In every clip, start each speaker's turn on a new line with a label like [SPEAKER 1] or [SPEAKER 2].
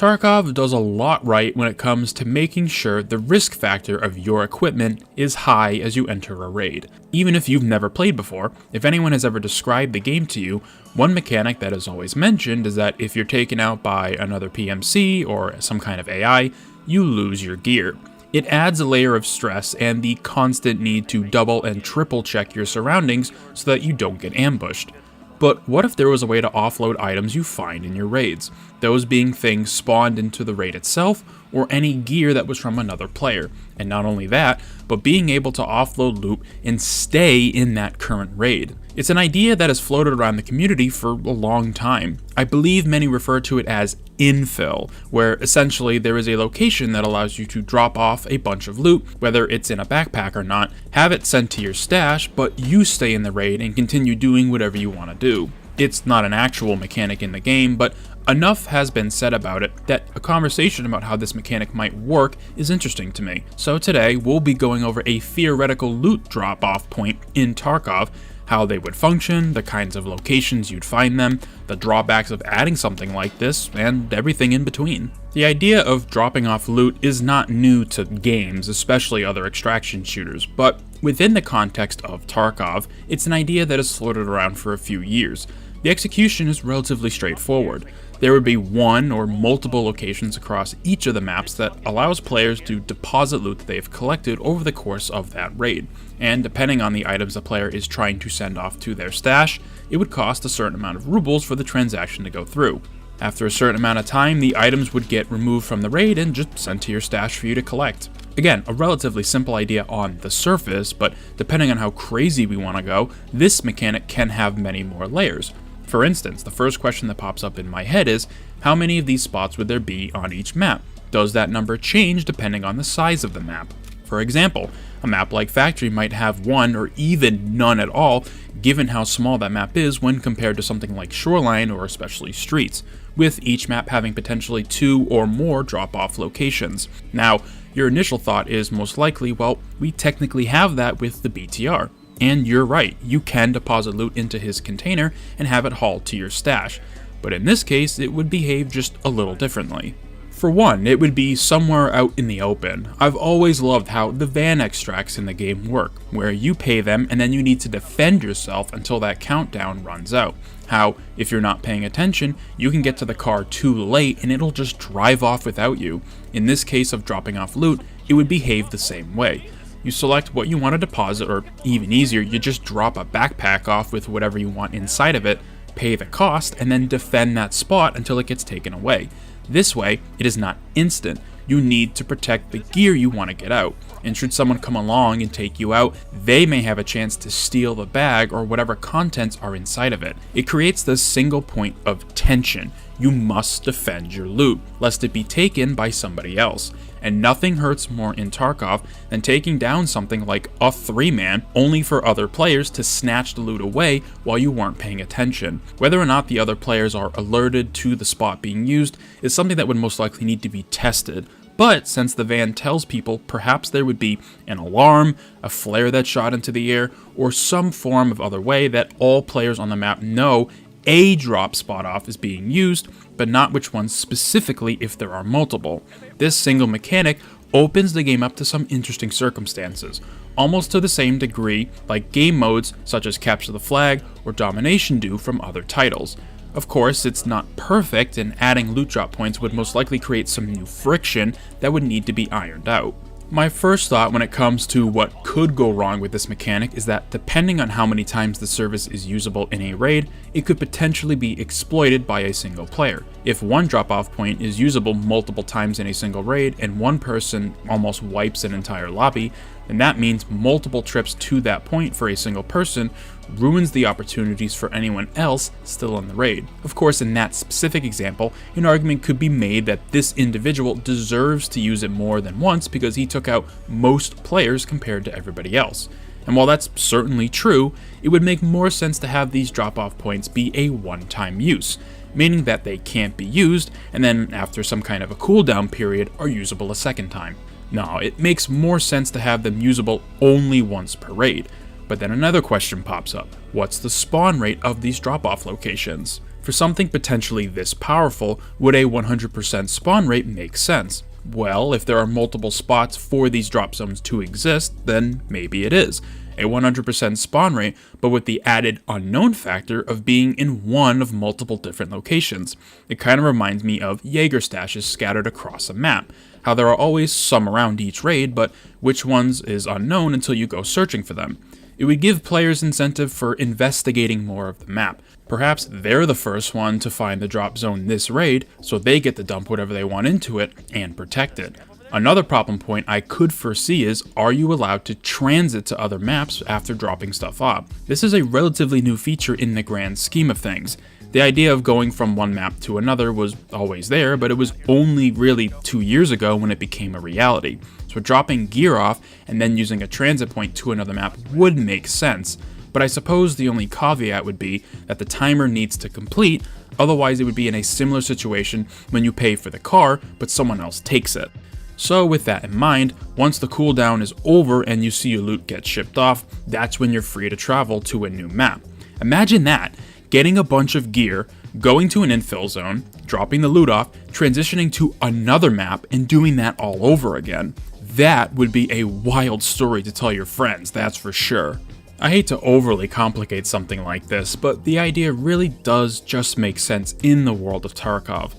[SPEAKER 1] Tarkov does a lot right when it comes to making sure the risk factor of your equipment is high as you enter a raid. Even if you've never played before, if anyone has ever described the game to you, one mechanic that is always mentioned is that if you're taken out by another PMC or some kind of AI, you lose your gear. It adds a layer of stress and the constant need to double and triple check your surroundings so that you don't get ambushed. But what if there was a way to offload items you find in your raids, those being things spawned into the raid itself, or any gear that was from another player? And not only that, but being able to offload loot and stay in that current raid. It's an idea that has floated around the community for a long time. I believe many refer to it as Infill, where essentially there is a location that allows you to drop off a bunch of loot, whether it's in a backpack or not, have it sent to your stash, but you stay in the raid and continue doing whatever you want to do. It's not an actual mechanic in the game, but enough has been said about it that a conversation about how this mechanic might work is interesting to me. So today we'll be going over a theoretical loot drop-off point in Tarkov, how they would function, the kinds of locations you'd find them, the drawbacks of adding something like this, and everything in between. The idea of dropping off loot is not new to games, especially other extraction shooters, but within the context of Tarkov, it's an idea that has floated around for a few years. The execution is relatively straightforward. There would be one or multiple locations across each of the maps that allows players to deposit loot that they've collected over the course of that raid. And depending on the items the player is trying to send off to their stash, it would cost a certain amount of rubles for the transaction to go through. After a certain amount of time, the items would get removed from the raid and just sent to your stash for you to collect. Again, a relatively simple idea on the surface, but depending on how crazy we want to go, this mechanic can have many more layers. For instance, the first question that pops up in my head is, how many of these spots would there be on each map? Does that number change depending on the size of the map? For example, a map like Factory might have one or even none at all, given how small that map is when compared to something like Shoreline or especially Streets, with each map having potentially 2 or more drop-off locations. Now, your initial thought is most likely, well, we technically have that with the BTR. And you're right, you can deposit loot into his container and have it hauled to your stash, but in this case it would behave just a little differently. For one, it would be somewhere out in the open. I've always loved how the van extracts in the game work, where you pay them and then you need to defend yourself until that countdown runs out. How, if you're not paying attention, you can get to the car too late and it'll just drive off without you. In this case of dropping off loot, it would behave the same way. You select what you want to deposit, or even easier, you just drop a backpack off with whatever you want inside of it, pay the cost, and then defend that spot until it gets taken away. This way, it is not instant. You need to protect the gear you want to get out, and should someone come along and take you out, they may have a chance to steal the bag or whatever contents are inside of it. It creates this single point of tension. You must defend your loot, lest it be taken by somebody else. And nothing hurts more in Tarkov than taking down something like a 3-man only for other players to snatch the loot away while you weren't paying attention. Whether or not the other players are alerted to the spot being used is something that would most likely need to be tested. But since the van tells people, perhaps there would be an alarm, a flare that's shot into the air, or some form of other way that all players on the map know a drop spot off is being used, but not which ones specifically if there are multiple. This single mechanic opens the game up to some interesting circumstances, almost to the same degree like game modes such as Capture the Flag or Domination do from other titles. Of course, it's not perfect, and adding loot drop points would most likely create some new friction that would need to be ironed out. My first thought when it comes to what could go wrong with this mechanic is that depending on how many times the service is usable in a raid, it could potentially be exploited by a single player. If one drop-off point is usable multiple times in a single raid and one person almost wipes an entire lobby, then that means multiple trips to that point for a single person ruins the opportunities for anyone else still in the raid. Of course, in that specific example, an argument could be made that this individual deserves to use it more than once because he took out most players compared to everybody else. And while that's certainly true, it would make more sense to have these drop-off points be a one-time use, meaning that they can't be used and then after some kind of a cooldown period are usable a second time. No, it makes more sense to have them usable only once per raid. But then another question pops up. What's the spawn rate of these drop-off locations? For something potentially this powerful, would a 100% spawn rate make sense? Well, if there are multiple spots for these drop zones to exist, then maybe it is. A 100% spawn rate, but with the added unknown factor of being in one of multiple different locations. It kind of reminds me of Jaeger stashes scattered across a map. How there are always some around each raid, but which ones is unknown until you go searching for them. It would give players incentive for investigating more of the map. Perhaps they're the first one to find the drop zone this raid, so they get to dump whatever they want into it and protect it. Another problem point I could foresee is, are you allowed to transit to other maps after dropping stuff off? This is a relatively new feature in the grand scheme of things. The idea of going from one map to another was always there, but it was only really 2 years ago when it became a reality. So dropping gear off and then using a transit point to another map would make sense. But I suppose the only caveat would be that the timer needs to complete, otherwise it would be in a similar situation when you pay for the car, but someone else takes it. So with that in mind, once the cooldown is over and you see your loot get shipped off, that's when you're free to travel to a new map. Imagine that, getting a bunch of gear, going to an infill zone, dropping the loot off, transitioning to another map, and doing that all over again. That would be a wild story to tell your friends, that's for sure. I hate to overly complicate something like this, but the idea really does just make sense in the world of Tarkov.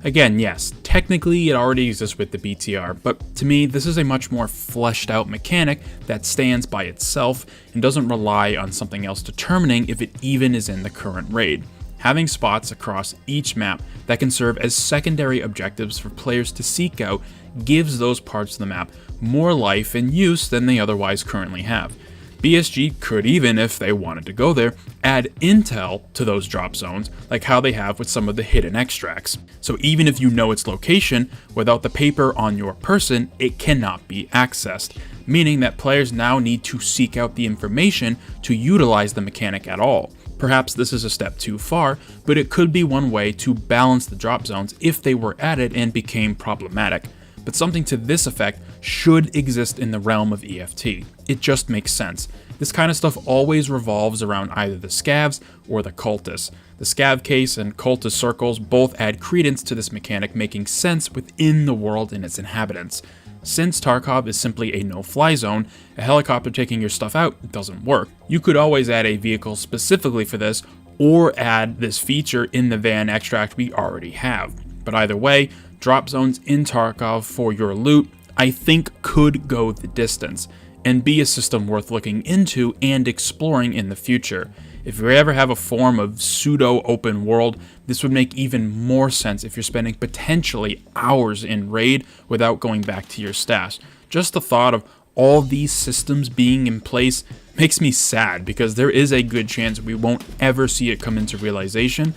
[SPEAKER 1] Again, yes, technically it already exists with the BTR, but to me this is a much more fleshed out mechanic that stands by itself and doesn't rely on something else determining if it even is in the current raid. Having spots across each map that can serve as secondary objectives for players to seek out gives those parts of the map more life and use than they otherwise currently have. BSG could even, if they wanted to go there, add intel to those drop zones, like how they have with some of the hidden extracts. So even if you know its location, without the paper on your person, it cannot be accessed, meaning that players now need to seek out the information to utilize the mechanic at all. Perhaps this is a step too far, but it could be one way to balance the drop zones if they were added and became problematic. But something to this effect should exist in the realm of EFT. It just makes sense. This kind of stuff always revolves around either the scavs or the cultists. The scav case and cultist circles both add credence to this mechanic making sense within the world and its inhabitants. Since Tarkov is simply a no-fly zone, a helicopter taking your stuff out doesn't work. You could always add a vehicle specifically for this, or add this feature in the van extract we already have. But either way, drop zones in Tarkov for your loot, I think could go the distance, and be a system worth looking into and exploring in the future. If you ever have a form of pseudo-open world, this would make even more sense if you're spending potentially hours in raid without going back to your stash. Just the thought of all these systems being in place makes me sad, because there is a good chance we won't ever see it come into realization,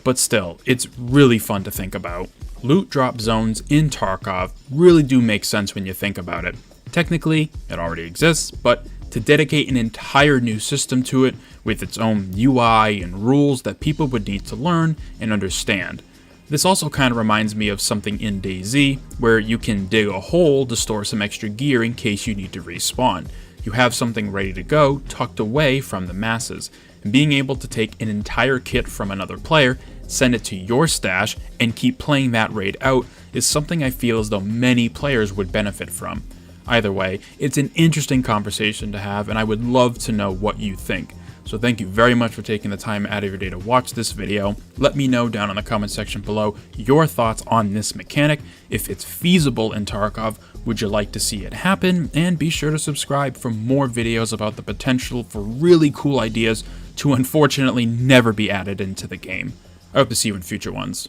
[SPEAKER 1] but still, it's really fun to think about. Loot drop zones in Tarkov really do make sense when you think about it. Technically, it already exists, but to dedicate an entire new system to it with its own UI and rules that people would need to learn and understand. This also kind of reminds me of something in DayZ, where you can dig a hole to store some extra gear in case you need to respawn. You have something ready to go, tucked away from the masses, and being able to take an entire kit from another player, send it to your stash, and keep playing that raid out is something I feel as though many players would benefit from. Either way, it's an interesting conversation to have, and I would love to know what you think. So thank you very much for taking the time out of your day to watch this video. Let me know down in the comment section below your thoughts on this mechanic. If it's feasible in Tarkov, would you like to see it happen? And be sure to subscribe for more videos about the potential for really cool ideas to unfortunately never be added into the game. I hope to see you in future ones.